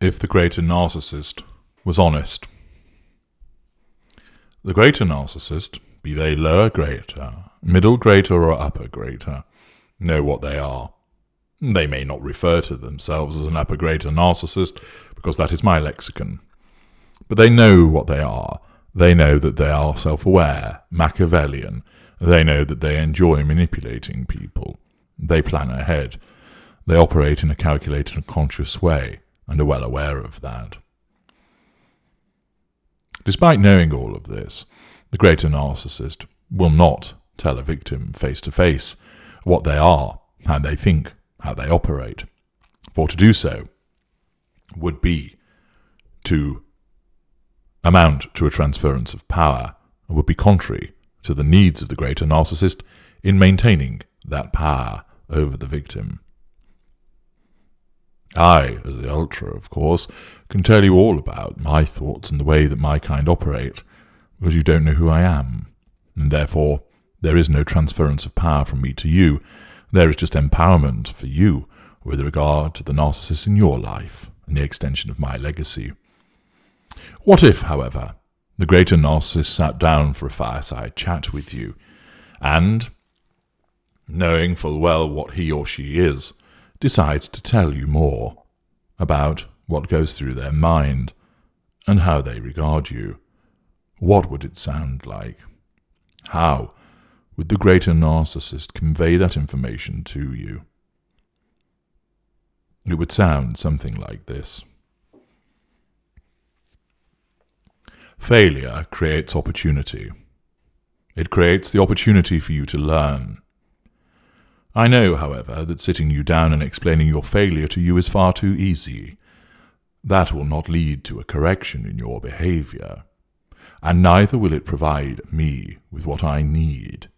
if the greater narcissist was honest. The greater narcissist, be they lower greater, middle greater or upper greater, know what they are. They may not refer to themselves as an upper greater narcissist, because that is my lexicon. But they know what they are. They know that they are self-aware, Machiavellian. They know that they enjoy manipulating people. They plan ahead. They operate in a calculated and conscious way, and are well aware of that. Despite knowing all of this, the greater narcissist will not tell a victim face-to-face what they are, how they think, how they operate. For to do so would be to amount to a transference of power, and would be contrary to the needs of the greater narcissist in maintaining that power over the victim. I, as the ultra, of course, can tell you all about my thoughts and the way that my kind operate, because you don't know who I am, and therefore there is no transference of power from me to you. There is just empowerment for you with regard to the narcissist in your life and the extension of my legacy. What if, however, the greater narcissist sat down for a fireside chat with you, and, knowing full well what he or she is, decides to tell you more about what goes through their mind and how they regard you? What would it sound like? How would the greater narcissist convey that information to you? It would sound something like this. Failure creates opportunity. It creates the opportunity for you to learn. I know, however, that sitting you down and explaining your failure to you is far too easy. That will not lead to a correction in your behaviour, and neither will it provide me with what I need.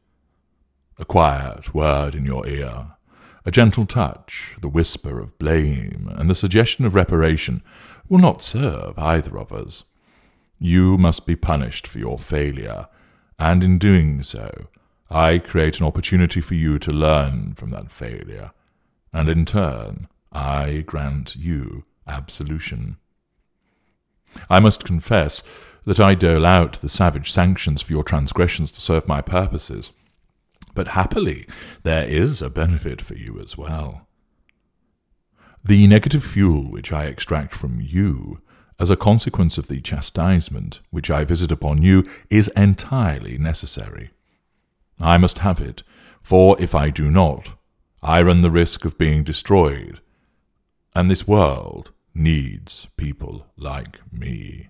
A quiet word in your ear, a gentle touch, the whisper of blame, and the suggestion of reparation will not serve either of us. You must be punished for your failure, and in doing so, I create an opportunity for you to learn from that failure, and in turn, I grant you absolution. I must confess that I dole out the savage sanctions for your transgressions to serve my purposes, but happily there is a benefit for you as well. The negative fuel which I extract from you as a consequence of the chastisement which I visit upon you is entirely necessary. I must have it, for if I do not, I run the risk of being destroyed, and this world needs people like me.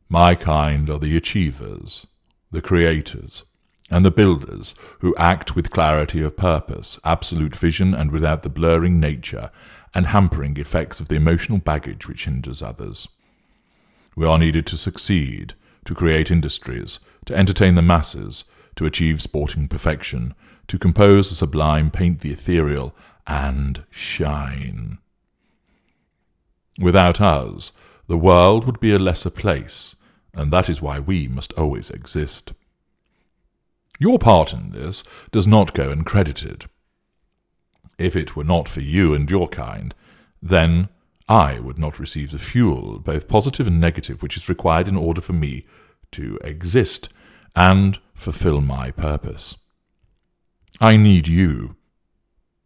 My kind are the achievers, the creators, and the builders who act with clarity of purpose, absolute vision, and without the blurring nature and hampering effects of the emotional baggage which hinders others. We are needed to succeed, to create industries, to entertain the masses, to achieve sporting perfection, to compose the sublime, paint the ethereal, and shine. Without us, the world would be a lesser place, and that is why we must always exist. Your part in this does not go uncredited. If it were not for you and your kind, then I would not receive the fuel, both positive and negative, which is required in order for me to exist and fulfill my purpose. I need you.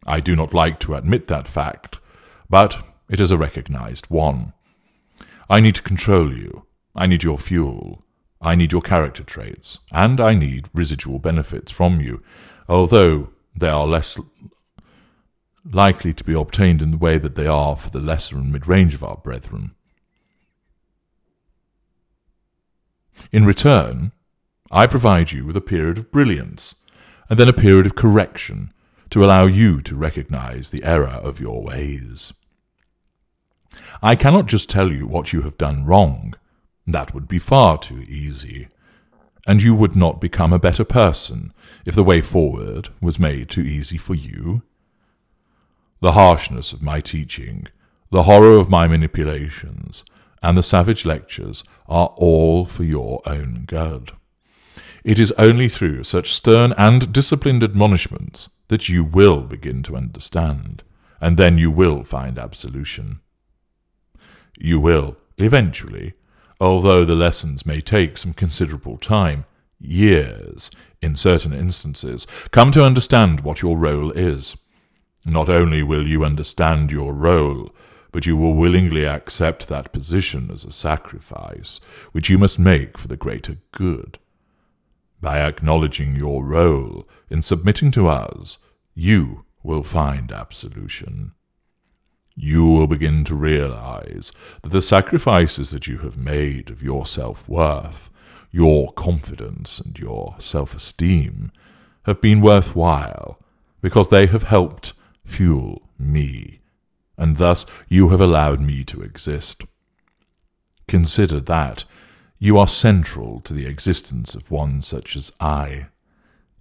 I do not like to admit that fact, but it is a recognized one. I need to control you. I need your fuel. I need your character traits, and I need residual benefits from you, although they are less likely to be obtained in the way that they are for the lesser and mid-range of our brethren. In return, I provide you with a period of brilliance, and then a period of correction to allow you to recognize the error of your ways. I cannot just tell you what you have done wrong. That would be far too easy, and you would not become a better person if the way forward was made too easy for you. The harshness of my teaching, the horror of my manipulations, and the savage lectures are all for your own good. It is only through such stern and disciplined admonishments that you will begin to understand, and then you will find absolution. You will, eventually, although the lessons may take some considerable time, years, in certain instances, come to understand what your role is. Not only will you understand your role, but you will willingly accept that position as a sacrifice, which you must make for the greater good. By acknowledging your role in submitting to us, you will find absolution. You will begin to realize that the sacrifices that you have made of your self-worth, your confidence, and your self-esteem have been worthwhile because they have helped fuel me, and thus you have allowed me to exist. Consider that you are central to the existence of one such as I.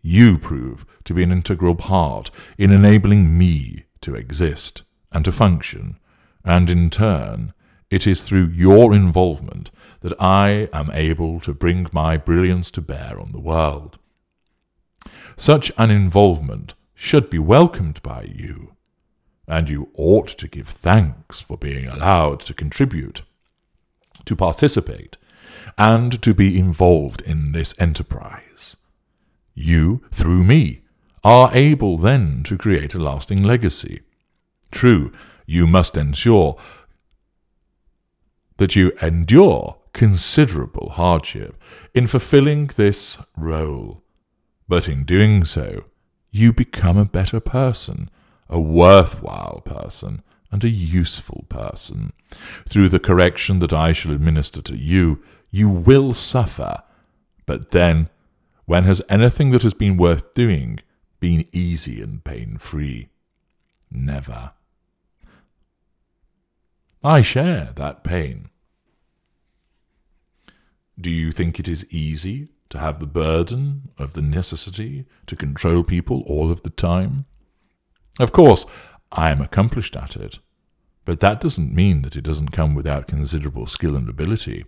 You prove to be an integral part in enabling me to exist and to function, and in turn, it is through your involvement that I am able to bring my brilliance to bear on the world. Such an involvement should be welcomed by you, and you ought to give thanks for being allowed to contribute, to participate, and to be involved in this enterprise. You, through me, are able then to create a lasting legacy. True, you must ensure that you endure considerable hardship in fulfilling this role, but in doing so, you become a better person, a worthwhile person, and a useful person. Through the correction that I shall administer to you, you will suffer, but then, when has anything that has been worth doing been easy and pain-free? Never. I share that pain. Do you think it is easy to have the burden of the necessity to control people all of the time? Of course, I am accomplished at it, but that doesn't mean that it doesn't come without considerable skill and ability.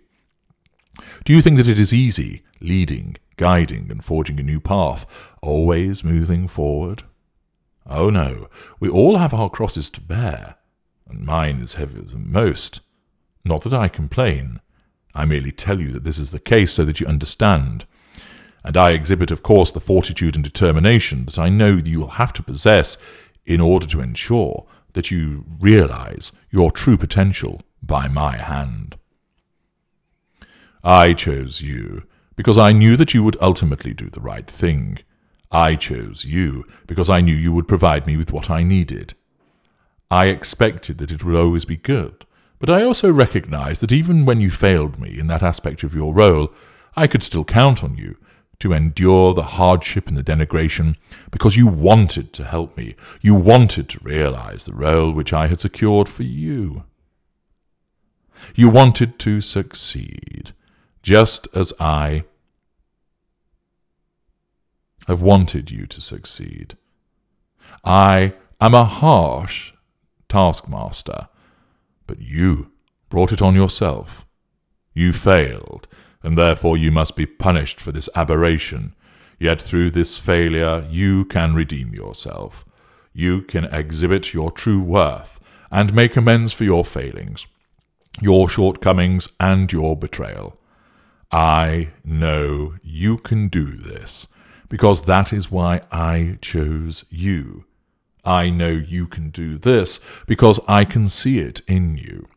Do you think that it is easy, leading, guiding, and forging a new path, always moving forward? Oh no, we all have our crosses to bear, and mine is heavier than most. Not that I complain. I merely tell you that this is the case so that you understand. And I exhibit, of course, the fortitude and determination that I know that you will have to possess in order to ensure that you realize your true potential by my hand. I chose you because I knew that you would ultimately do the right thing. I chose you because I knew you would provide me with what I needed. I expected that it would always be good, but I also recognized that even when you failed me in that aspect of your role, I could still count on you to endure the hardship and the denigration because you wanted to help me. You wanted to realize the role which I had secured for you. You wanted to succeed, just as I have wanted you to succeed. I am a harsh taskmaster, but you brought it on yourself. You failed, and therefore you must be punished for this aberration. Yet through this failure you can redeem yourself. You can exhibit your true worth and make amends for your failings, your shortcomings, and your betrayal. I know you can do this, because that is why I chose you. I know you can do this because I can see it in you.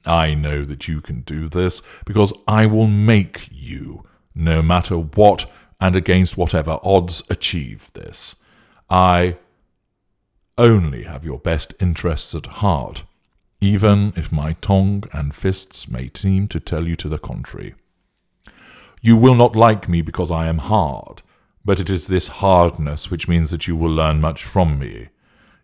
I know that you can do this because I will make you, no matter what and against whatever odds, achieve this. I only have your best interests at heart, even if my tongue and fists may seem to tell you to the contrary. You will not like me because I am hard, but it is this hardness which means that you will learn much from me.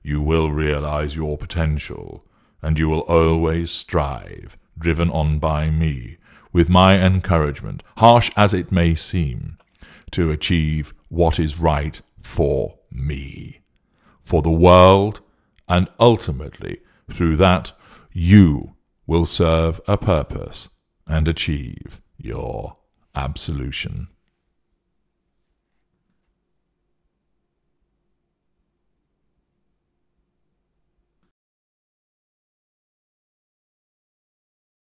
You will realize your potential, and you will always strive, driven on by me, with my encouragement, harsh as it may seem, to achieve what is right for me, for the world, and ultimately, through that, you will serve a purpose and achieve your absolution.